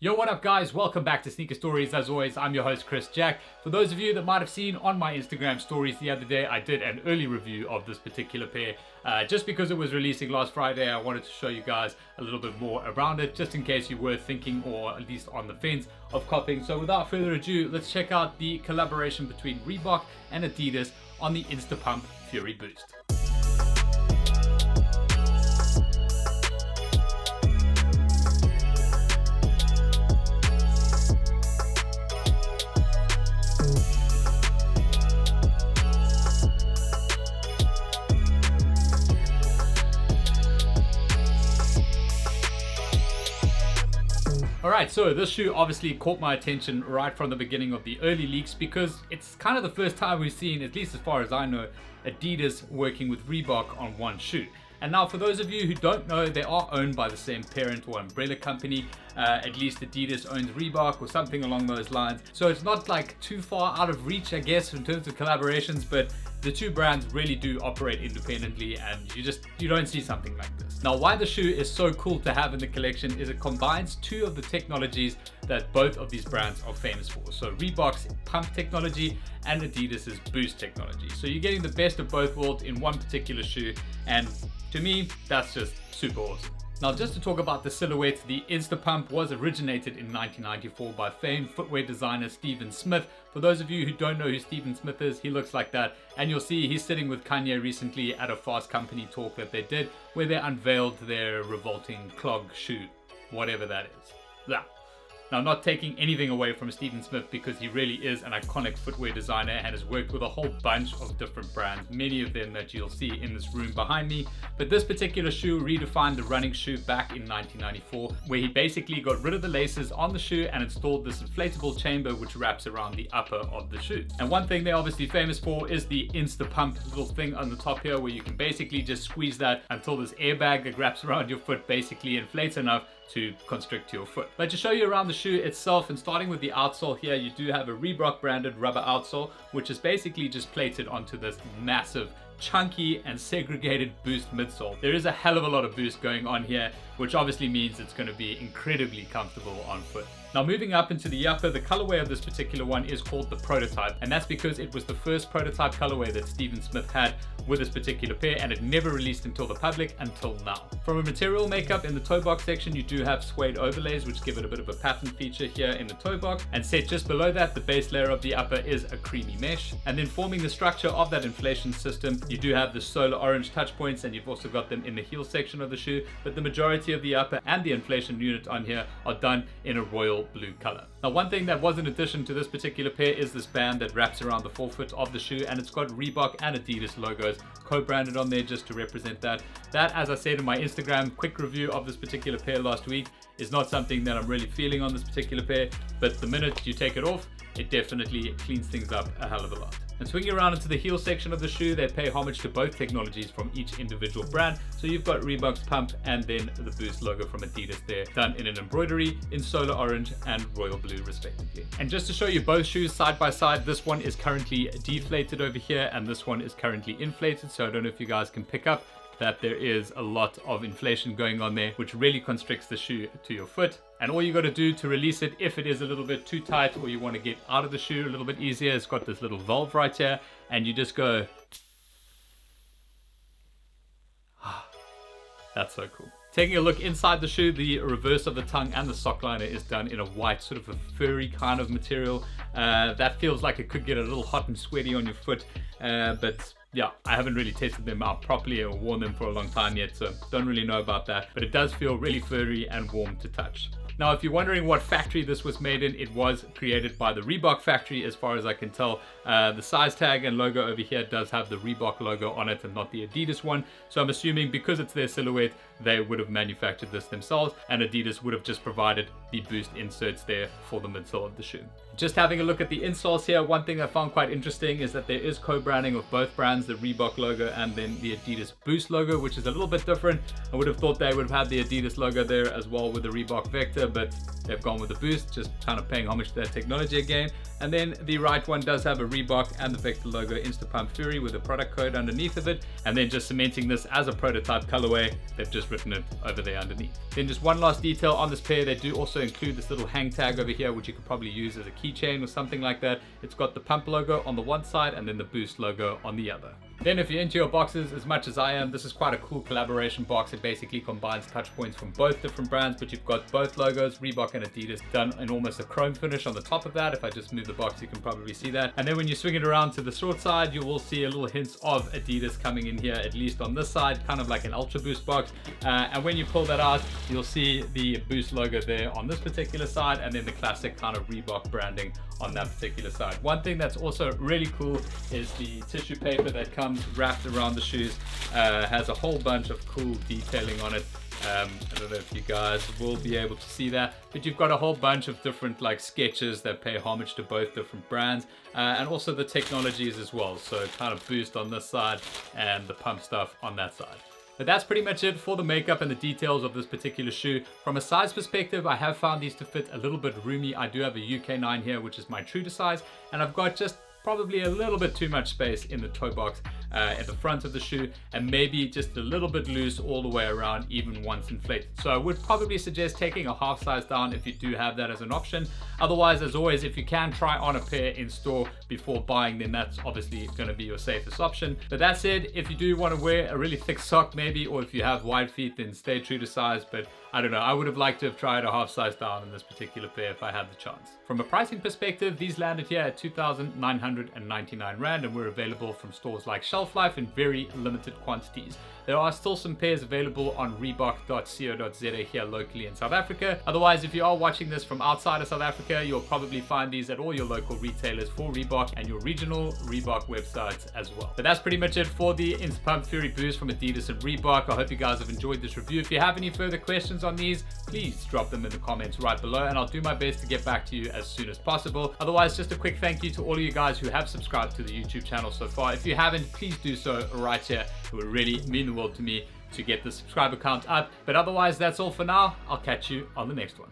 Yo, what up guys? Welcome back to Sneaker Stories. As always, I'm your host Chris Jack. For those of you that might have seen on my Instagram stories the other day, I did an early review of this particular pair. Just because it was releasing last Friday, I wanted to show you guys a little bit more around it, just in case you were thinking or at least on the fence of copying. So without further ado, let's check out the collaboration between Reebok and Adidas on the Instapump Fury Boost. Alright, so this shoe obviously caught my attention right from the beginning of the early leaks because it's kind of the first time we've seen, at least as far as I know, Adidas working with Reebok on one shoe. And now for those of you who don't know, they are owned by the same parent or umbrella company. At least Adidas owns Reebok or something along those lines. So it's not like too far out of reach, I guess, in terms of collaborations, but the two brands really do operate independently and you don't see something like this. Now, why the shoe is so cool to have in the collection is it combines two of the technologies that both of these brands are famous for. So Reebok's pump technology and Adidas's boost technology. So you're getting the best of both worlds in one particular shoe, and to me, that's just super awesome. Now, just to talk about the silhouette, the Instapump was originated in 1994 by famed footwear designer Steven Smith. For those of you who don't know who Steven Smith is, he looks like that. And you'll see he's sitting with Kanye recently at a Fast Company talk that they did, where they unveiled their revolting clog shoe, whatever that is. Yeah. Now, not taking anything away from Steven Smith because he really is an iconic footwear designer and has worked with a whole bunch of different brands, many of them that you'll see in this room behind me. But this particular shoe redefined the running shoe back in 1994, where he basically got rid of the laces on the shoe and installed this inflatable chamber which wraps around the upper of the shoe. And one thing they're obviously famous for is the Instapump little thing on the top here, where you can basically just squeeze that until this airbag that wraps around your foot basically inflates enough to constrict your foot. But to show you around the shoe itself, and starting with the outsole here, you do have a Reebok branded rubber outsole, which is basically just plated onto this massive, chunky and segregated boost midsole. There is a hell of a lot of boost going on here, which obviously means it's going to be incredibly comfortable on foot. Now, moving up into the upper, the colorway of this particular one is called the Prototype, and that's because it was the first prototype colorway that Steven Smith had with this particular pair, and it never released until the public until now. From a material makeup, in the toe box section, you do have suede overlays, which give it a bit of a pattern feature here in the toe box, and set just below that, the base layer of the upper is a creamy mesh. And then forming the structure of that inflation system, you do have the solar orange touch points, and you've also got them in the heel section of the shoe, but the majority of the upper and the inflation unit on here are done in a royal blue color. Now, one thing that was in addition to this particular pair is this band that wraps around the forefoot of the shoe, and it's got Reebok and Adidas logos co-branded on there just to represent that. That, as I said in my Instagram quick review of this particular pair last week, is not something that I'm really feeling on this particular pair, but the minute you take it off, it definitely cleans things up a hell of a lot. And swinging around into the heel section of the shoe, they pay homage to both technologies from each individual brand. So you've got Reebok's pump and then the Boost logo from Adidas there, done in an embroidery in solar orange and royal blue respectively. And just to show you both shoes side by side, this one is currently deflated over here and this one is currently inflated. So I don't know if you guys can pick up that there is a lot of inflation going on there, which really constricts the shoe to your foot. And all you got to do to release it, if it is a little bit too tight or you want to get out of the shoe a little bit easier, it's got this little valve right here, and you just go. That's so cool. Taking a look inside the shoe, the reverse of the tongue and the sock liner is done in a white, sort of a furry kind of material. That feels like it could get a little hot and sweaty on your foot, but yeah, I haven't really tested them out properly or worn them for a long time yet, so don't really know about that, but it does feel really furry and warm to touch. Now, if you're wondering what factory this was made in, it was created by the Reebok factory, as far as I can tell. The size tag and logo over here does have the Reebok logo on it and not the Adidas one. So I'm assuming because it's their silhouette, they would have manufactured this themselves, and Adidas would have just provided the boost inserts there for the midsole of the shoe. Just having a look at the insoles here, one thing I found quite interesting is that there is co-branding of both brands, the Reebok logo and then the Adidas Boost logo, which is a little bit different. I would have thought they would have had the Adidas logo there as well with the Reebok Vector, but they've gone with the Boost, just kind of paying homage to their technology again. And then the right one does have a Reebok and the Vector logo, Instapump Fury, with a product code underneath of it. And then just cementing this as a prototype colorway, they've just written it over there underneath. Then just one last detail on this pair, they do also include this little hang tag over here, which you could probably use as a keychain or something like that. It's got the Pump logo on the one side and then the Boost logo on the other. Then if you're into your boxes as much as I am, this is quite a cool collaboration box. It basically combines touch points from both different brands, but you've got both logos, Reebok and Adidas, done in almost a chrome finish on the top of that. If I just move the box, you can probably see that. And then when you swing it around to the short side, you will see a little hints of Adidas coming in here, at least on this side, kind of like an Ultra Boost box. And when you pull that out, you'll see the Boost logo there on this particular side, and then the classic kind of Reebok branding on that particular side. One thing that's also really cool is the tissue paper that comes wrapped around the shoes. Has a whole bunch of cool detailing on it. I don't know if you guys will be able to see that, but you've got a whole bunch of different like sketches that pay homage to both different brands, and also the technologies as well. So kind of Boost on this side and the Pump stuff on that side. But that's pretty much it for the makeup and the details of this particular shoe. From a size perspective, I have found these to fit a little bit roomy. I do have a UK 9 here, which is my true to size, and I've got just probably a little bit too much space in the toe box at the front of the shoe, and maybe just a little bit loose all the way around, even once inflated. So I would probably suggest taking a half size down if you do have that as an option. Otherwise, as always, if you can try on a pair in store before buying, then that's obviously going to be your safest option. But that said, if you do want to wear a really thick sock maybe, or if you have wide feet, then stay true to size. But I don't know, I would have liked to have tried a half size down in this particular pair if I had the chance. From a pricing perspective, these landed here at 2,999 Rand, and were available from stores like Shelf Life in very limited quantities. There are still some pairs available on Reebok.co.za here locally in South Africa. Otherwise, if you are watching this from outside of South Africa, you'll probably find these at all your local retailers for Reebok and your regional Reebok websites as well. But that's pretty much it for the Instapump Fury Boost from Adidas and Reebok. I hope you guys have enjoyed this review. If you have any further questions on these, please drop them in the comments right below, and I'll do my best to get back to you as soon as possible. Otherwise, just a quick thank you to all of you guys who have subscribed to the YouTube channel so far. If you haven't, please do so right here. It would really mean the world to me to get the subscriber count up. But otherwise, that's all for now. I'll catch you on the next one.